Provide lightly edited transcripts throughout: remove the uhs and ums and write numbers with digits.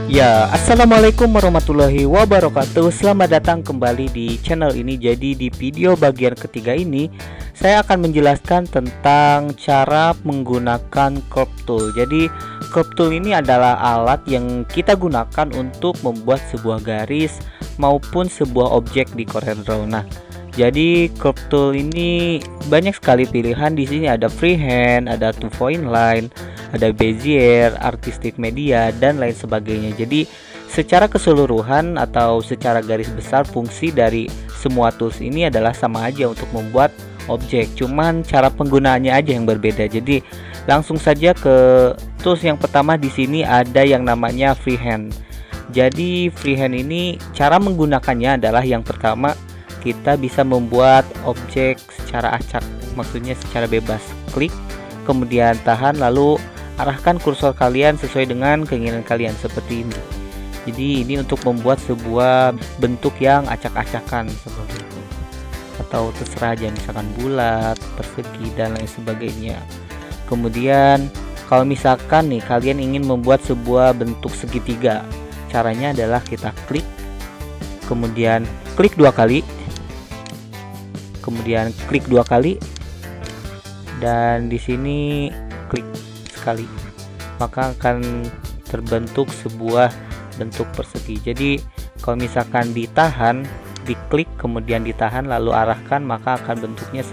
Ya, assalamualaikum warahmatullahi wabarakatuh. Selamat datang kembali di channel ini. Jadi di video bagian ketiga ini saya akan menjelaskan tentang cara menggunakan crop tool. Jadi crop tool ini adalah alat yang kita gunakan untuk membuat sebuah garis maupun sebuah objek di CorelDRAW. Nah, jadi crop tool ini banyak sekali pilihan. Di sini ada freehand, ada two point line, ada Bezier, artistic media, dan lain sebagainya. Jadi secara keseluruhan atau secara garis besar fungsi dari semua tools ini adalah sama aja untuk membuat objek, cuman cara penggunaannya aja yang berbeda. Jadi langsung saja ke tools yang pertama. Di sini ada yang namanya freehand. Jadi freehand ini cara menggunakannya adalah yang pertama, kita bisa membuat objek secara acak, maksudnya secara bebas. Klik, kemudian tahan, lalu arahkan kursor kalian sesuai dengan keinginan kalian seperti ini. Jadi ini untuk membuat sebuah bentuk yang acak-acakan seperti itu, atau terserah aja, misalkan bulat, persegi, dan lain sebagainya. Kemudian kalau misalkan nih kalian ingin membuat sebuah bentuk segitiga, caranya adalah kita klik, kemudian klik dua kali, kemudian klik dua kali, dan di sini klik sekali, maka akan terbentuk sebuah bentuk persegi. Jadi kalau misalkan ditahan, diklik kemudian ditahan lalu arahkan, maka akan bentuknya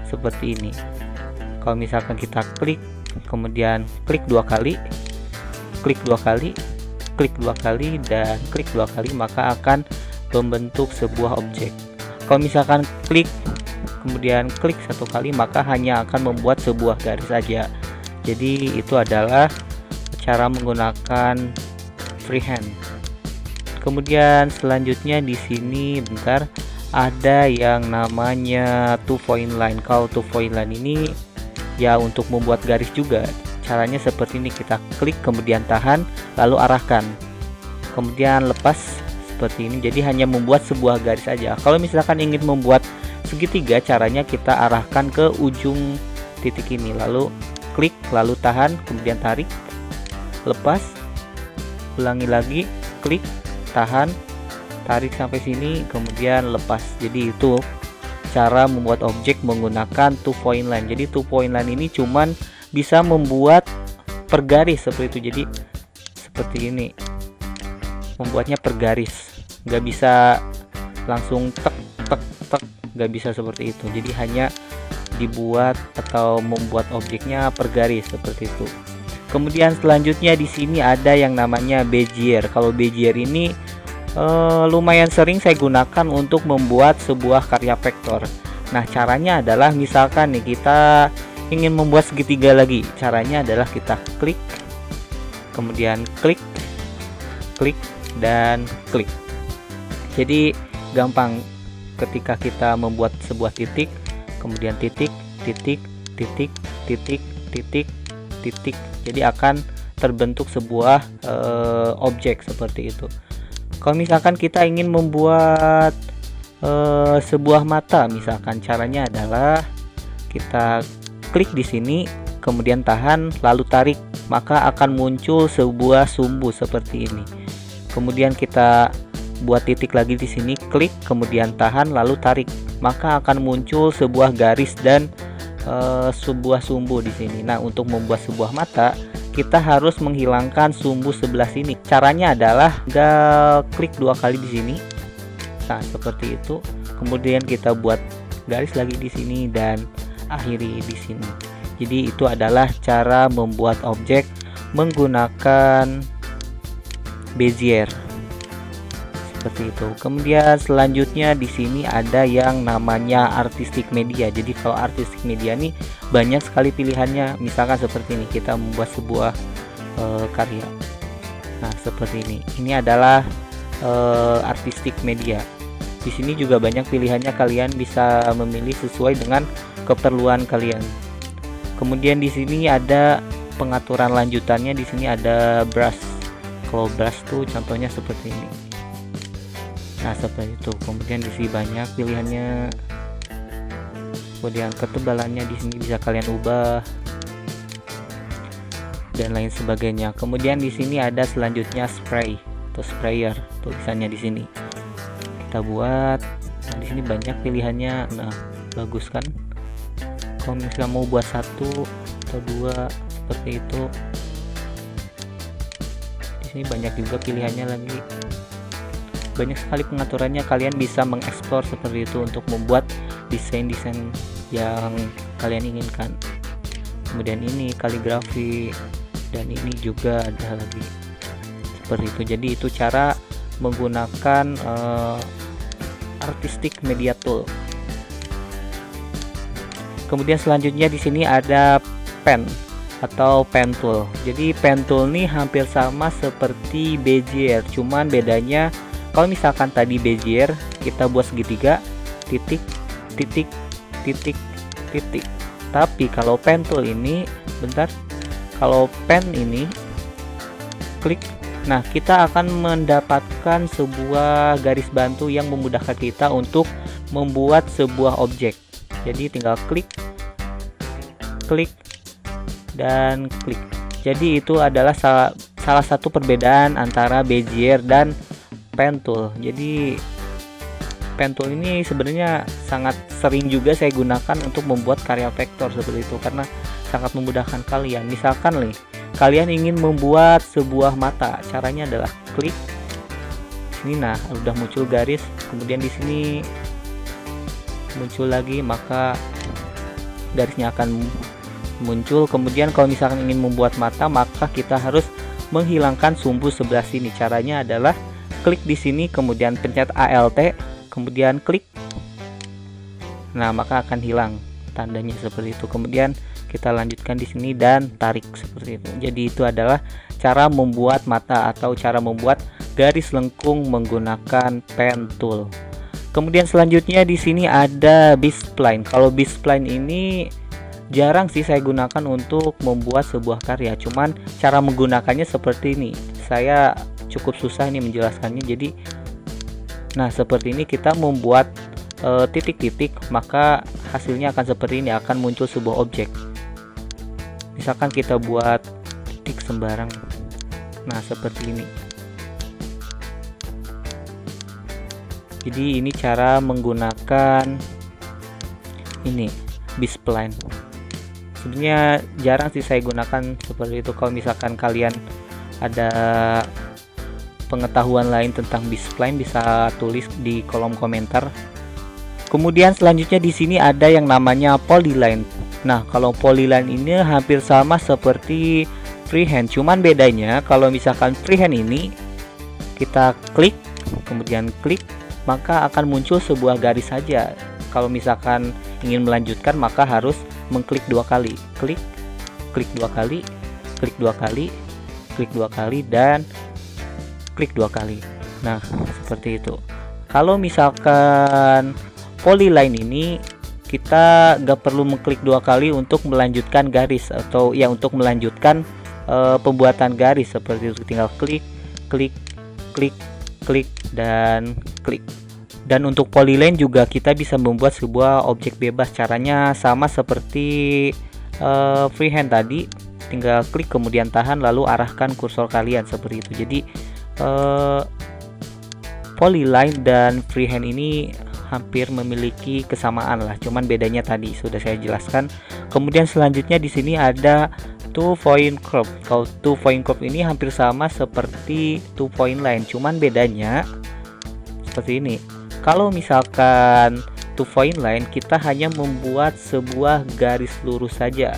seperti ini. Kalau misalkan kita klik kemudian klik dua kali, klik dua kali, klik dua kali, dan klik dua kali, maka akan membentuk sebuah objek. Kalau misalkan klik kemudian klik satu kali, maka hanya akan membuat sebuah garis saja. Jadi itu adalah cara menggunakan freehand. Kemudian selanjutnya di sini bentar, ada yang namanya two point line. Kalau two point line ini ya untuk membuat garis juga. Caranya seperti ini, kita klik kemudian tahan lalu arahkan, kemudian lepas seperti ini. Jadi hanya membuat sebuah garis saja. Kalau misalkan ingin membuat segitiga, caranya kita arahkan ke ujung titik ini, lalu klik, lalu tahan, kemudian tarik, lepas, ulangi lagi, klik, tahan, tarik sampai sini, kemudian lepas. Jadi itu cara membuat objek menggunakan two point line. Jadi two point line ini cuman bisa membuat per garis seperti itu. Jadi seperti ini, membuatnya per garis, nggak bisa langsung tek tek tek, nggak bisa seperti itu. Jadi hanya dibuat atau membuat objeknya per garis seperti itu. Kemudian selanjutnya di sini ada yang namanya Bezier. Kalau Bezier ini lumayan sering saya gunakan untuk membuat sebuah karya vektor. Nah, caranya adalah misalkan nih kita ingin membuat segitiga lagi. Caranya adalah kita klik, kemudian klik, klik, dan klik. Jadi gampang ketika kita membuat sebuah titik, kemudian titik, titik, titik, titik, titik, titik. Jadi akan terbentuk sebuah objek seperti itu. Kalau misalkan kita ingin membuat sebuah mata, misalkan caranya adalah kita klik di sini, kemudian tahan, lalu tarik, maka akan muncul sebuah sumbu seperti ini. Kemudian kita buat titik lagi di sini, klik, kemudian tahan, lalu tarik, maka akan muncul sebuah garis dan sebuah sumbu di sini. Nah, untuk membuat sebuah mata, kita harus menghilangkan sumbu sebelah sini. Caranya adalah tinggal klik dua kali di sini. Nah, seperti itu. Kemudian kita buat garis lagi di sini dan akhiri di sini. Jadi itu adalah cara membuat objek menggunakan Bezier. Seperti itu. Kemudian selanjutnya di sini ada yang namanya artistic media. Jadi kalau artistic media nih banyak sekali pilihannya. Misalkan seperti ini, kita membuat sebuah karya. Nah, seperti ini. Ini adalah artistic media. Di sini juga banyak pilihannya, kalian bisa memilih sesuai dengan keperluan kalian. Kemudian di sini ada pengaturan lanjutannya. Di sini ada brush. Kalau brush tuh contohnya seperti ini. Nah, seperti itu. Kemudian di sini banyak pilihannya. Kemudian ketebalannya di sini bisa kalian ubah. dan lain sebagainya. Kemudian di sini ada selanjutnya spray atau sprayer, tulisannya di sini. Kita buat. Nah, di sini banyak pilihannya. Nah, bagus kan? Kalau misalnya mau buat 1 atau 2 seperti itu. Di sini banyak juga pilihannya lagi. Banyak sekali pengaturannya, kalian bisa mengeksplor seperti itu untuk membuat desain-desain yang kalian inginkan. Kemudian ini kaligrafi, dan ini juga ada lagi seperti itu. Jadi itu cara menggunakan artistic media tool. Kemudian selanjutnya di sini ada pen atau pen tool. Jadi pen tool ini hampir sama seperti Bezier, cuman bedanya kalau misalkan tadi Bezier kita buat segitiga, titik, titik, titik, titik. Tapi kalau pen tool ini, bentar, kalau pen ini klik, nah kita akan mendapatkan sebuah garis bantu yang memudahkan kita untuk membuat sebuah objek. Jadi tinggal klik, klik, dan klik. Jadi itu adalah salah satu perbedaan antara Bezier dan pen tool. Jadi pen tool ini sebenarnya sangat sering juga saya gunakan untuk membuat karya vektor seperti itu, karena sangat memudahkan kalian. Misalkan nih, kalian ingin membuat sebuah mata, caranya adalah klik sini. Nah, udah muncul garis, kemudian di sini muncul lagi, maka garisnya akan muncul. Kemudian kalau misalkan ingin membuat mata, maka kita harus menghilangkan sumbu sebelah sini. Caranya adalah klik di sini, kemudian pencet ALT, kemudian klik. Nah, maka akan hilang tandanya seperti itu. Kemudian kita lanjutkan di sini dan tarik seperti itu. Jadi itu adalah cara membuat mata atau cara membuat garis lengkung menggunakan pen tool. Kemudian selanjutnya di sini ada B-spline. Kalau B-spline ini jarang sih saya gunakan untuk membuat sebuah karya. Cuman cara menggunakannya seperti ini. Saya cukup susah ini menjelaskannya. Jadi nah, seperti ini kita membuat titik-titik, maka hasilnya akan seperti ini, akan muncul sebuah objek. Misalkan kita buat titik sembarang, nah seperti ini. Jadi ini cara menggunakan ini B-spline. Sebenarnya jarang sih saya gunakan seperti itu. Kalau misalkan kalian ada pengetahuan lain tentang B-spline, bisa tulis di kolom komentar. Kemudian selanjutnya di sini ada yang namanya polyline. Nah, kalau polyline ini hampir sama seperti freehand, cuman bedanya kalau misalkan freehand ini kita klik, kemudian klik, maka akan muncul sebuah garis saja. Kalau misalkan ingin melanjutkan, maka harus mengklik 2 kali. Klik, klik 2 kali, klik 2 kali, klik 2 kali, dan klik 2 kali. Nah, seperti itu. Kalau misalkan polyline ini kita gak perlu mengklik 2 kali untuk melanjutkan garis, atau ya untuk melanjutkan pembuatan garis seperti itu. Tinggal klik, klik, klik, klik, dan klik. Dan untuk polyline juga kita bisa membuat sebuah objek bebas. Caranya sama seperti freehand tadi, tinggal klik kemudian tahan lalu arahkan kursor kalian seperti itu. Jadi polyline dan freehand ini hampir memiliki kesamaan lah, cuman bedanya tadi sudah saya jelaskan. Kemudian selanjutnya di sini ada two point curve. Kalau two point curve ini hampir sama seperti two point line, cuman bedanya seperti ini. Kalau misalkan two point line, kita hanya membuat sebuah garis lurus saja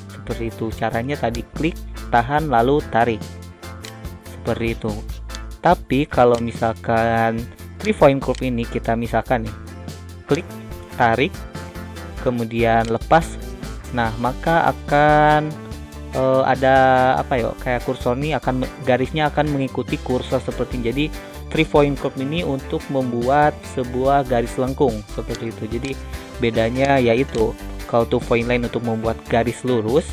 seperti itu. Caranya tadi klik, tahan, lalu tarik seperti itu. Tapi kalau misalkan three point curve ini, kita misalkan nih klik, tarik, kemudian lepas, nah maka akan ada apa ya, kayak kursor nih akan garisnya akan mengikuti kursor seperti ini. Jadi three point curve ini untuk membuat sebuah garis lengkung seperti itu. Jadi bedanya yaitu kalau two point line untuk membuat garis lurus,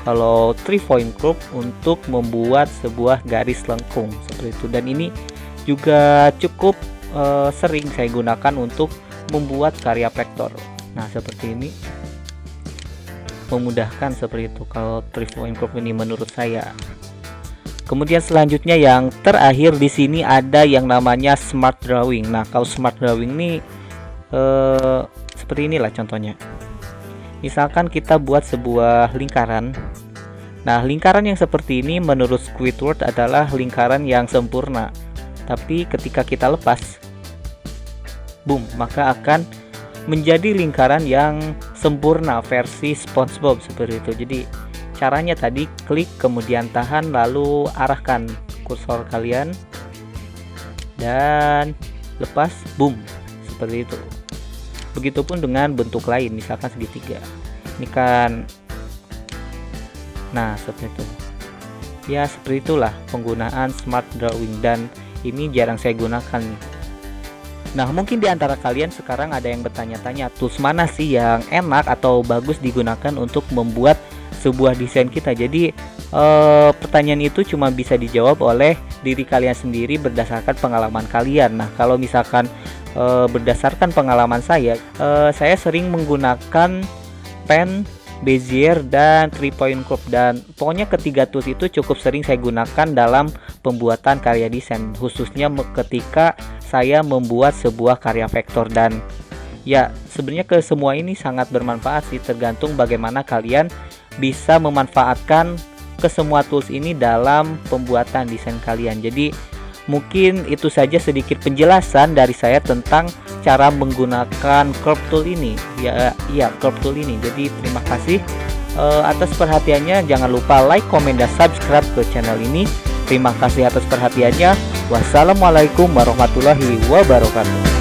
kalau three point curve untuk membuat sebuah garis lengkung seperti itu. Dan ini juga cukup sering saya gunakan untuk membuat karya vektor. Nah, seperti ini. memudahkan seperti itu kalau 3-point crop ini menurut saya. Kemudian selanjutnya yang terakhir di sini ada yang namanya smart drawing. Nah, kalau smart drawing ini seperti inilah contohnya. Misalkan kita buat sebuah lingkaran. Nah, lingkaran yang seperti ini menurut Squidward adalah lingkaran yang sempurna. Tapi ketika kita lepas, boom, maka akan menjadi lingkaran yang sempurna versi SpongeBob seperti itu. Jadi caranya tadi klik kemudian tahan lalu arahkan kursor kalian dan lepas, boom, seperti itu. Begitupun dengan bentuk lain, misalkan segitiga. Ini kan, nah seperti itu. Ya seperti itulah penggunaan smart drawing dan ini jarang saya gunakan. Nah, mungkin di antara kalian sekarang ada yang bertanya-tanya, tools mana sih yang enak atau bagus digunakan untuk membuat sebuah desain kita. Jadi pertanyaan itu cuma bisa dijawab oleh diri kalian sendiri berdasarkan pengalaman kalian. Nah, kalau misalkan berdasarkan pengalaman saya sering menggunakan pen, Bezier, dan 3-point crop, dan pokoknya ketiga tools itu cukup sering saya gunakan dalam pembuatan karya desain, khususnya ketika saya membuat sebuah karya vektor. Dan ya sebenarnya ke semua ini sangat bermanfaat sih, tergantung bagaimana kalian bisa memanfaatkan ke semua tools ini dalam pembuatan desain kalian. Jadi mungkin itu saja sedikit penjelasan dari saya tentang cara menggunakan crop tool ini. Ya crop tool ini. Jadi terima kasih atas perhatiannya. Jangan lupa like, komen, dan subscribe ke channel ini. Terima kasih atas perhatiannya. Wassalamualaikum warahmatullahi wabarakatuh.